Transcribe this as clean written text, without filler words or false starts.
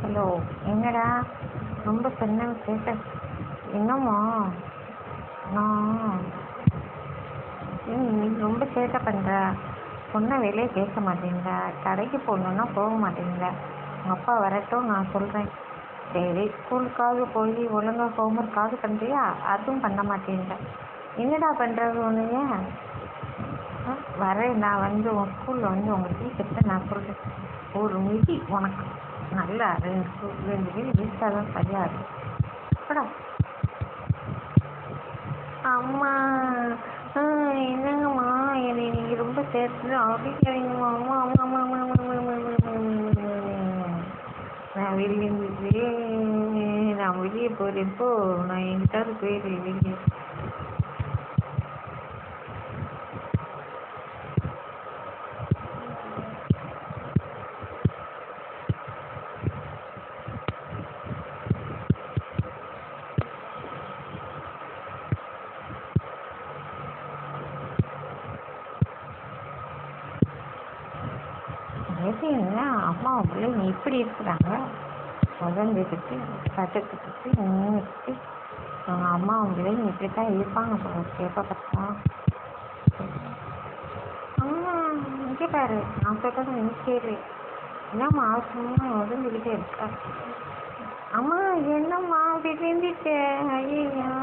Hello, என்னடா ரொம்ப சொன்ன கேட்ட? என்னம்மா நான் நீ ரொம்ப சேட்டை பண்ணுற. சொன்ன வேலையை கேட்க மாட்டேங்கிற. கடைக்கு போகணுன்னா போக மாட்டேங்கிற. உங்கள் அப்பா வரட்டும், நான் சொல்கிறேன். சரி, ஸ்கூலுக்காவது போய் ஒழுங்காக ஹோம்ஒர்க்காவது பண்ணுறியா? அதுவும் பண்ண மாட்டேங்கிற. என்னடா பண்ணுறது ஒன்றுங்க? வரேன், நான் வந்து உன் ஸ்கூலில் வந்து உங்கள் டீச்சர்கிட்ட நான் சொல்கிறேன். ஒரு மிதி உனக்கு நல்லா 2 மிதி வீட்டாக தான் சரியாது. அடா அம்மா, என்னங்கம்மா என்னை நீங்கள் ரொம்ப சேர்த்து அடிக்கிறீங்கம்மா. அம்மா அம்மா அம்மா அம்மா அம்மா அம்மா அம்மா. நான் வெளியே போகிறேன்ப்போ. நான் எங்கிட்டாவது போயிடுறேன் வெளியே. என்ன அம்மா பிள்ளைங்க இப்படி இருக்கிறாங்க? உடஞ்சிக்கிட்டு கட்டுக்கிட்டு நின்றுக்கிட்டு அவங்க அம்மா பிள்ளைங்க இப்படி தான் இருப்பாங்க போல எப்போ பார்த்தா. அம்மா இங்கே பாரு, நான் சொல்கிறது நீ கேளு. என்னம்மா சும்மா உடஞ்சிக்கிட்டே இருக்கா? அம்மா என்னம்மா அப்படி செஞ்சுட்டு? ஐயா